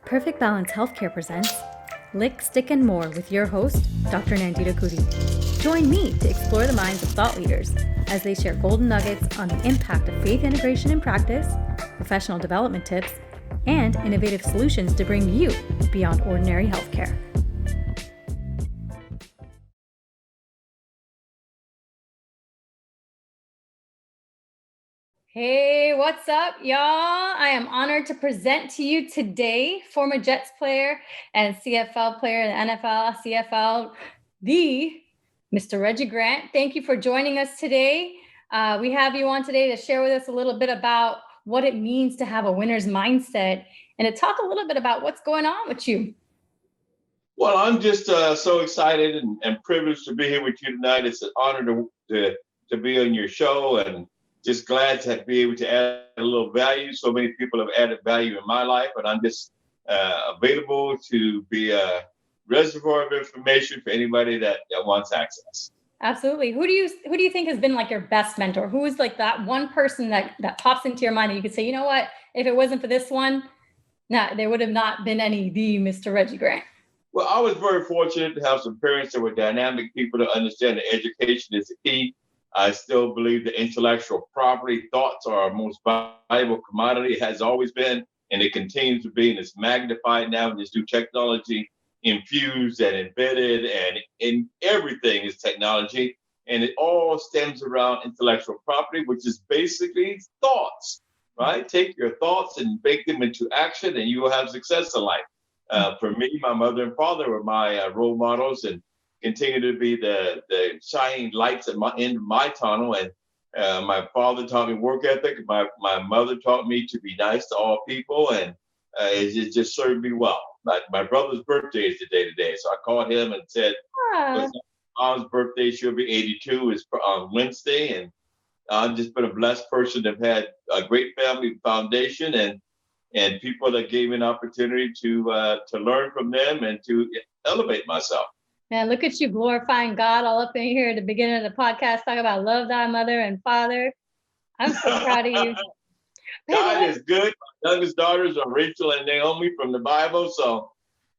Perfect Balance Healthcare presents Lick, Stick, and More with your host, Dr. Nandita Koodie. Join me to explore the minds of thought leaders as they share golden nuggets on the impact of faith integration in practice, professional development tips, and innovative solutions to bring you beyond ordinary healthcare. Hey, what's up, y'all? I am honored to present to you today former Jets player and CFL player in the NFL, CFL, the Mr. Reggie Grant. Thank you for joining us today. We have you on today to share with us a little bit about what it means to have a winner's mindset and to talk a little bit about what's going on with you. Well, I'm just so excited and privileged to be here with you tonight. It's an honor to be on your show, and just glad to be able to add a little value. So many people have added value in my life, and I'm just available to be a reservoir of information for anybody that wants access. Absolutely. Who do you think has been like your best mentor? Who is like that one person that pops into your mind that you could say, you know what, if it wasn't for this one, there would have not been any the Mr. Reggie Grant. Well, I was very fortunate to have some parents that were dynamic people to understand that education is the key. I still believe that intellectual property thoughts are our most valuable commodity. It has always been, and it continues to be, and it's magnified now with this new technology infused and embedded, and in everything is technology. And it all stems around intellectual property, which is basically thoughts, right? Take your thoughts and make them into action, and you will have success in life. For me, my mother and father were my role models, and continue to be the shining lights at my end of my tunnel. And my father taught me work ethic. My mother taught me to be nice to all people, and it just served me well. My brother's birthday is today, so I called him and said, "Mom's birthday, she'll be 82, is on Wednesday," and I've just been a blessed person. I've had a great family foundation and people that gave me an opportunity to learn from them and to elevate myself. Man, look at you glorifying God all up in here at the beginning of the podcast, talking about love thy mother and father. I'm so proud of you. God is good. My youngest daughters are Rachel and Naomi from the Bible. So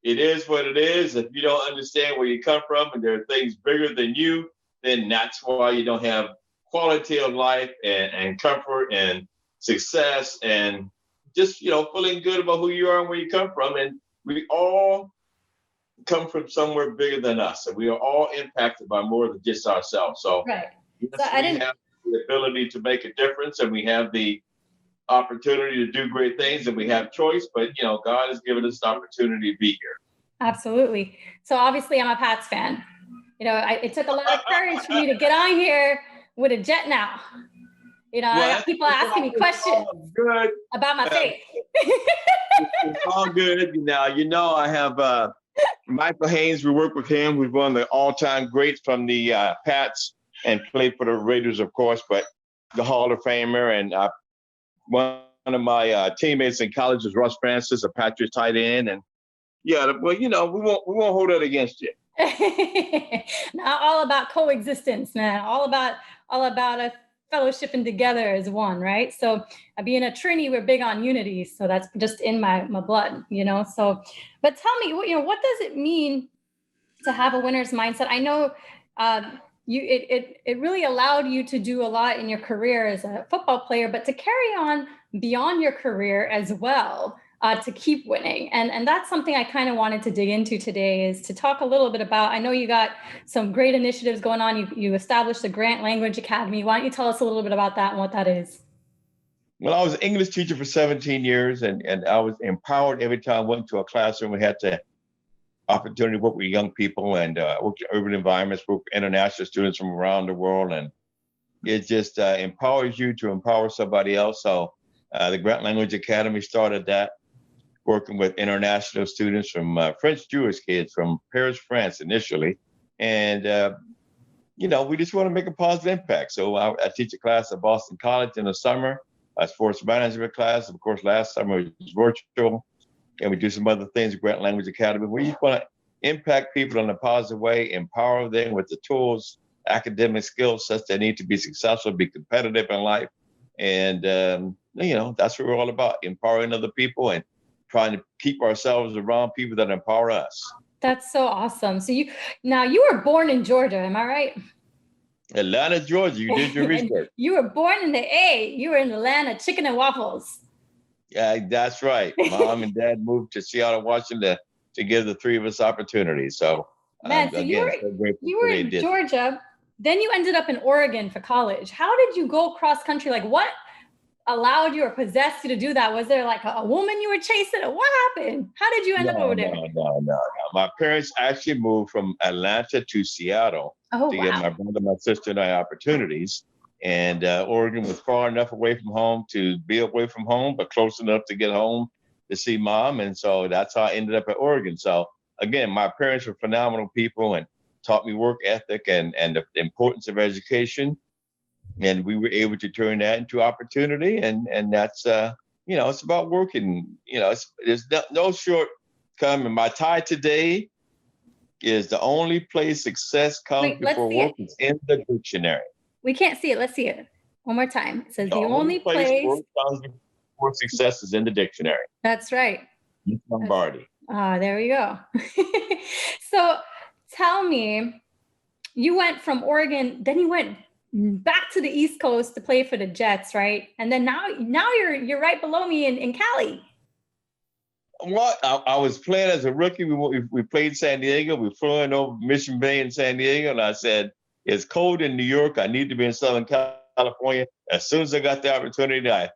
it is what it is. If you don't understand where you come from and there are things bigger than you, then that's why you don't have quality of life and comfort and success and just, feeling good about who you are and where you come from. And we all come from somewhere bigger than us, and we are all impacted by more than just ourselves. So, right. Yes, so we have the ability to make a difference, and we have the opportunity to do great things, and we have choice. But God has given us the opportunity to be here. Absolutely. So obviously, I'm a Pats fan. It took a lot of courage for me to get on here with a Jet now. I got people asking me questions about my faith. It's all good. Now, I have Michael Haynes. We work with him. We've won the all-time greats from the Pats and played for the Raiders, of course, but the Hall of Famer. And one of my teammates in college is Russ Francis, a Patriots tight end. And yeah, well, we won't hold that against you. Not all about coexistence, man. All about us fellowshipping together as one, right? So being a Trini, we're big on unity. So that's just in my blood, So, but tell me, what does it mean to have a winner's mindset? I know it really allowed you to do a lot in your career as a football player, but to carry on beyond your career as well, to keep winning. And that's something I kind of wanted to dig into today, is to talk a little bit about, I know you got some great initiatives going on. You established the Grant Language Academy. Why don't you tell us a little bit about that and what that is? Well, I was an English teacher for 17 years, and I was empowered every time I went to a classroom. We had the opportunity to work with young people and work in urban environments, work with international students from around the world. And it just empowers you to empower somebody else. So the Grant Language Academy started that, working with international students from French Jewish kids from Paris, France initially. And, we just want to make a positive impact. So I teach a class at Boston College in the summer, a sports management class. Of course, last summer it was virtual. And we do some other things at Grant Language Academy. We just want to impact people in a positive way, empower them with the tools, academic skill sets they need to be successful, be competitive in life. And, that's what we're all about, empowering other people and trying to keep ourselves around people that empower us. That's so awesome. So you were born in Georgia, am I right? Atlanta, Georgia, you did your research. You were born in the A. You were in Atlanta, chicken and waffles. Yeah, that's right. Mom and Dad moved to Seattle, Washington to give the three of us opportunities. So, Man, so again, so grateful you were they in did. Georgia, then you ended up in Oregon for college. How did you go cross country? Like, what allowed you or possessed you to do that? Was there like a woman you were chasing, or what happened? How did you end up over there? No. My parents actually moved from Atlanta to Seattle to give my brother, my sister, and I opportunities. And Oregon was far enough away from home to be away from home, but close enough to get home to see Mom. And so that's how I ended up at Oregon. So again, my parents were phenomenal people and taught me work ethic and the importance of education. And we were able to turn that into opportunity. And that's, it's about working, there's no shortcoming. My tie today is the only place success comes before work is in the dictionary. We can't see it. Let's see it one more time. It says the only place work comes before success is in the dictionary. That's right. Lombardi. There we go. So tell me, you went from Oregon, then you went back to the East Coast to play for the Jets, right? And then now you're right below me in Cali. Well, I was playing as a rookie. We played San Diego. We flew in over Mission Bay in San Diego, and I said, it's cold in New York. I need to be in Southern California. As soon as I got the opportunity, I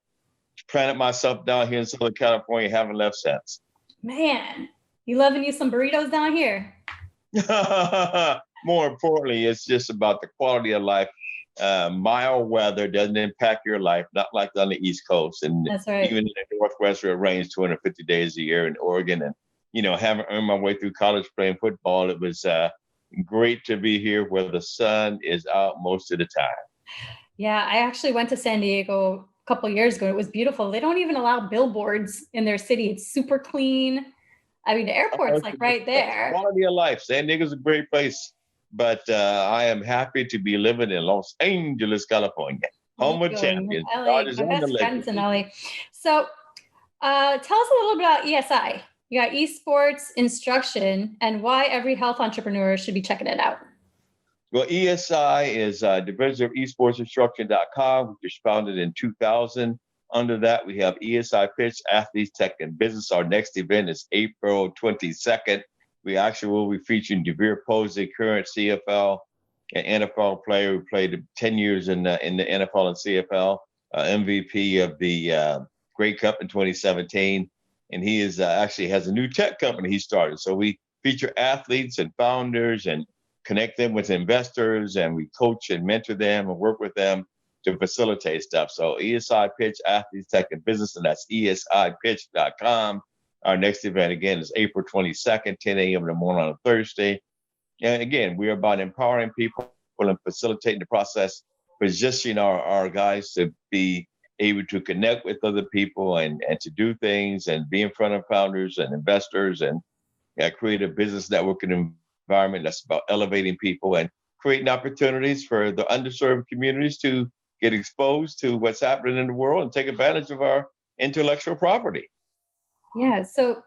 planted myself down here in Southern California, haven't left since. Man, you loving you some burritos down here? More importantly, it's just about the quality of life. Mild weather doesn't impact your life, not like on the East Coast. And that's right. Even in the Northwest, where it rains 250 days a year in Oregon. And, having earned my way through college playing football, it was great to be here where the sun is out most of the time. Yeah, I actually went to San Diego a couple of years ago. It was beautiful. They don't even allow billboards in their city. It's super clean. I mean, the airport's like right there. Quality of life. San Diego's a great place. But I am happy to be living in Los Angeles, California, home of champions. LA, my best friends in LA. So tell us a little bit about ESI. You got esports instruction and why every health entrepreneur should be checking it out. Well, ESI is division of esportsinstruction.com, which was founded in 2000. Under that, we have ESI Pitch, Athletes, Tech, and Business. Our next event is April 22nd. We actually will be featuring Devere Posey, current CFL and NFL player who played 10 years in the NFL and CFL, MVP of the Grey Cup in 2017. And he is actually has a new tech company he started. So we feature athletes and founders and connect them with investors, and we coach and mentor them and work with them to facilitate stuff. So ESI Pitch, Athletes, Tech, and Business, and that's esipitch.com. Our next event, again, is April 22nd, 10 a.m. in the morning on a Thursday. And again, we're about empowering people and facilitating the process, positioning our guys to be able to connect with other people and to do things and be in front of founders and investors and create a business networking environment that's about elevating people and creating opportunities for the underserved communities to get exposed to what's happening in the world and take advantage of our intellectual property. Yeah, so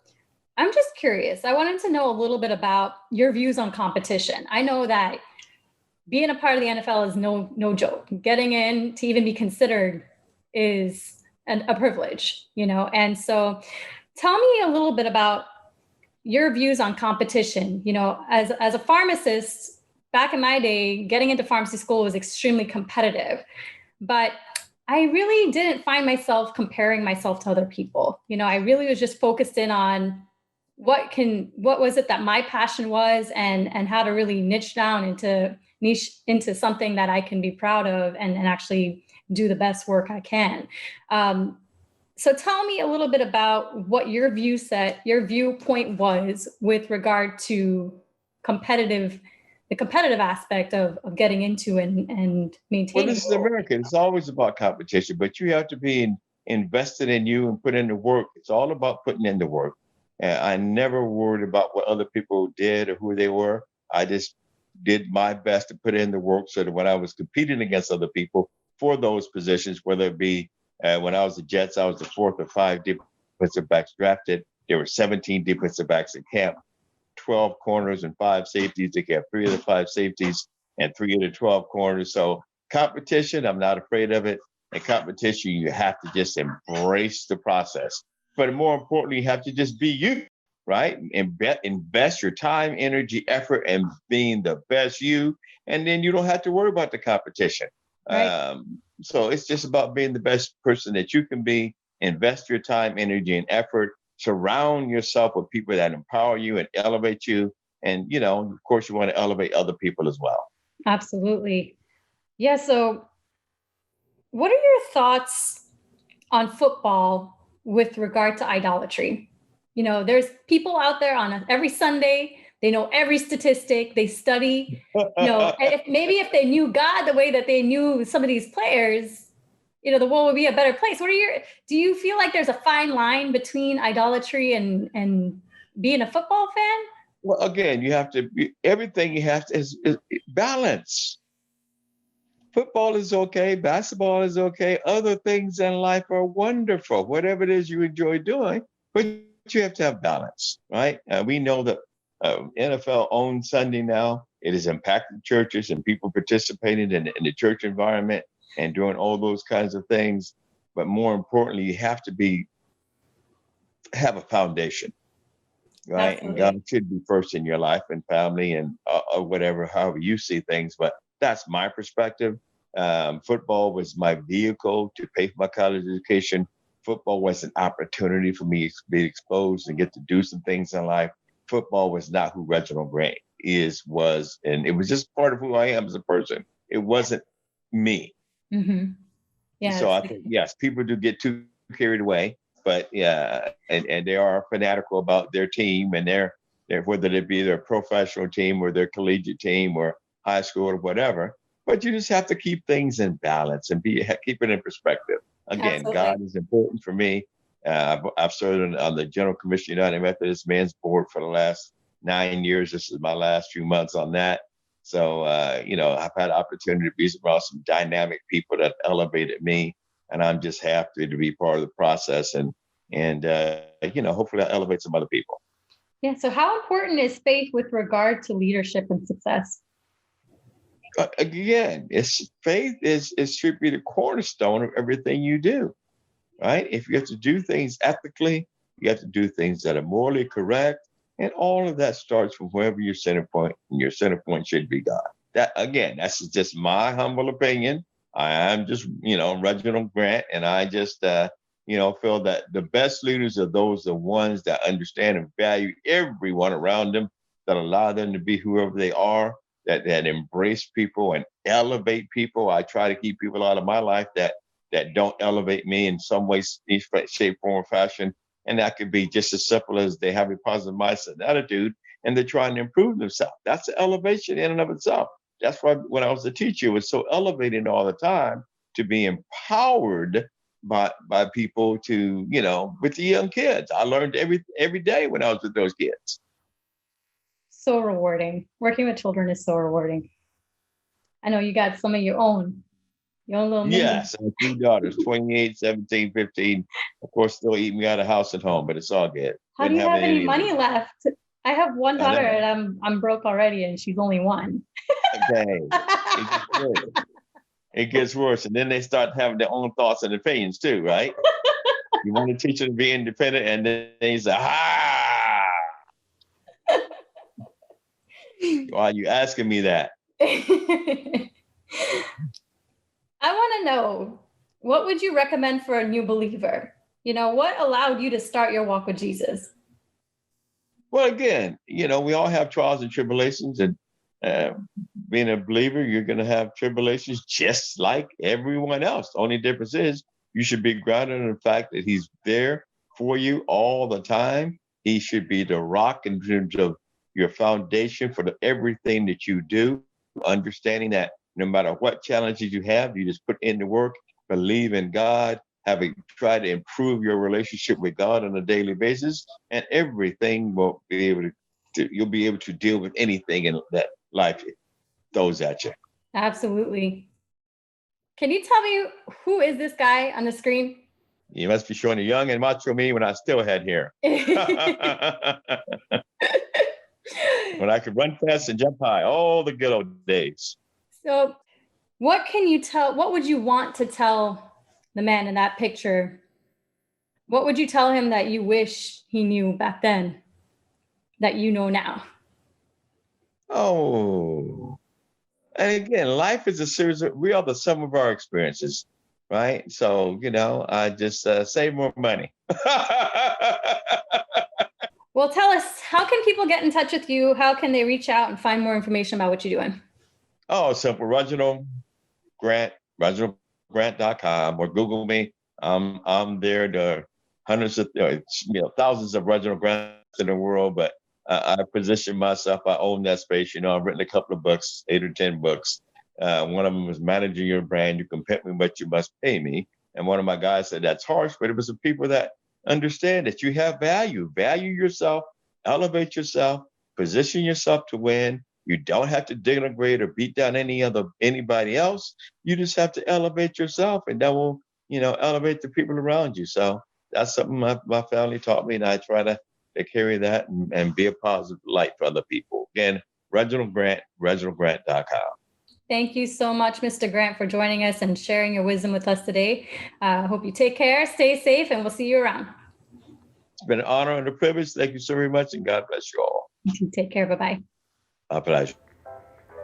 I'm just curious. I wanted to know a little bit about your views on competition. I know that being a part of the NFL is no joke. Getting in to even be considered is a privilege, And so tell me a little bit about your views on competition. As a pharmacist, back in my day, getting into pharmacy school was extremely competitive, but I really didn't find myself comparing myself to other people. I really was just focused in on what was it that my passion was and how to really niche into something that I can be proud of and actually do the best work I can. So tell me a little bit about what your viewpoint was with regard to the competitive aspect of getting into and maintaining. Well, this is America. It's always about competition, but you have to be invested in you and put in the work. It's all about putting in the work. And I never worried about what other people did or who they were. I just did my best to put in the work so that when I was competing against other people for those positions, whether it be when I was the Jets, I was the fourth or five defensive backs drafted. there were 17 defensive backs in camp, 12 corners and 5 safeties. They kept 3 of the 5 safeties and 3 of the 12 corners. So competition, I'm not afraid of it. And competition, you have to just embrace the process. But more importantly, you have to just be you, right? Invest your time, energy, effort, and being the best you. And then you don't have to worry about the competition. Right. So it's just about being the best person that you can be. Invest your time, energy, and effort. Surround yourself with people that empower you and elevate you. And, of course, you want to elevate other people as well. Absolutely. Yeah. So, what are your thoughts on football with regard to idolatry? There's people out there on every Sunday, they know every statistic, they study, if they knew God the way that they knew some of these players, the world would be a better place. Do you feel like there's a fine line between idolatry and being a football fan? Well, again, everything you have to is balance. Football is okay, basketball is okay, other things in life are wonderful, whatever it is you enjoy doing, but you have to have balance, right? We know that NFL owns Sunday now. It has impacted churches and people participating in the church environment and doing all those kinds of things. But more importantly, you have to have a foundation, right? Absolutely. And God should be first in your life and family and or whatever, however you see things. But that's my perspective. Football was my vehicle to pay for my college education. Football was an opportunity for me to be exposed and get to do some things in life. Football was not who Reginald Grant was, and it was just part of who I am as a person. It wasn't me. Mm-hmm. Yeah. So I think, yes, people do get too carried away, but yeah, and they are fanatical about their team and their whether it be their professional team or their collegiate team or high school or whatever. But you just have to keep things in balance and keep it in perspective. Again, Absolutely. God is important for me. I've served on the General Commission United Methodist Men's Board for the last 9 years. This is my last few months on that. So, I've had opportunity to be around some dynamic people that elevated me, and I'm just happy to be part of the process. And hopefully that elevates some other people. Yeah. So how important is faith with regard to leadership and success? Again, faith should be the cornerstone of everything you do, right? If you have to do things ethically, you have to do things that are morally correct, and all of that starts from wherever your center point, and your center point should be God. That's just my humble opinion. I am just, Reginald Grant, and I just, feel that the best leaders are the ones that understand and value everyone around them, that allow them to be whoever they are, that embrace people and elevate people. I try to keep people out of my life that don't elevate me in some way, shape, form, or fashion. And that could be just as simple as they have a positive mindset and attitude, and they're trying to improve themselves. That's an elevation in and of itself. That's why when I was a teacher, it was so elevating all the time to be empowered by people to, with the young kids. I learned every day when I was with those kids. So rewarding. Working with children is so rewarding. I know you got some of your own little Yes, I have 2 daughters, 28, 17, 15. Of course, still eat me out of house at home, but it's all good. How do you have any money left? I have one daughter and I'm broke already, and she's only one. Okay. It gets worse. And then they start having their own thoughts and opinions too, right? You want to teach them to be independent, and then they say, why are you asking me that? I want to know, what would you recommend for a new believer? What allowed you to start your walk with Jesus? Well, again, we all have trials and tribulations, and being a believer, you're going to have tribulations just like everyone else. The only difference is you should be grounded in the fact that he's there for you all the time. He should be the rock in terms of your foundation for everything that you do, understanding that no matter what challenges you have, you just put in the work, believe in God, try to improve your relationship with God on a daily basis, and everything will be able to, you'll be able to deal with anything in that life throws at you. Absolutely. Can you tell me, who is this guy on the screen? You must be showing a young and macho me when I still had hair. When I could run fast and jump high, all the good old days. So what would you want to tell the man in that picture? What would you tell him that you wish he knew back then that you know now? Oh, and again, life is a series we are the sum of our experiences, right? So, I just save more money. Well, tell us, how can people get in touch with you? How can they reach out and find more information about what you're doing? Oh, simple. Reginald Grant, ReginaldGrant.com, or Google me. I'm there. There are hundreds of, thousands of Reginald Grants in the world, but I position myself. I own that space. I've written a couple of books, 8 or 10 books. One of them was Managing Your Brand. You can pimp me, but you must pay me. And one of my guys said, that's harsh, but it was the people that understand that you have value. Value yourself, elevate yourself, position yourself to win. You don't have to denigrate or beat down anybody else. You just have to elevate yourself, and that will, elevate the people around you. So that's something my family taught me, and I try to carry that and be a positive light for other people. Again, Reginald Grant, ReginaldGrant.com. Thank you so much, Mr. Grant, for joining us and sharing your wisdom with us today. I hope you take care, stay safe, and we'll see you around. It's been an honor and a privilege. Thank you so very much, and God bless you all. Take care. Bye-bye. My pleasure.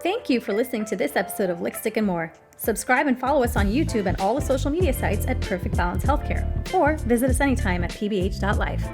Thank you for listening to this episode of Lipstick and More. Subscribe and follow us on YouTube and all the social media sites at Perfect Balance Healthcare, or visit us anytime at pbh.life.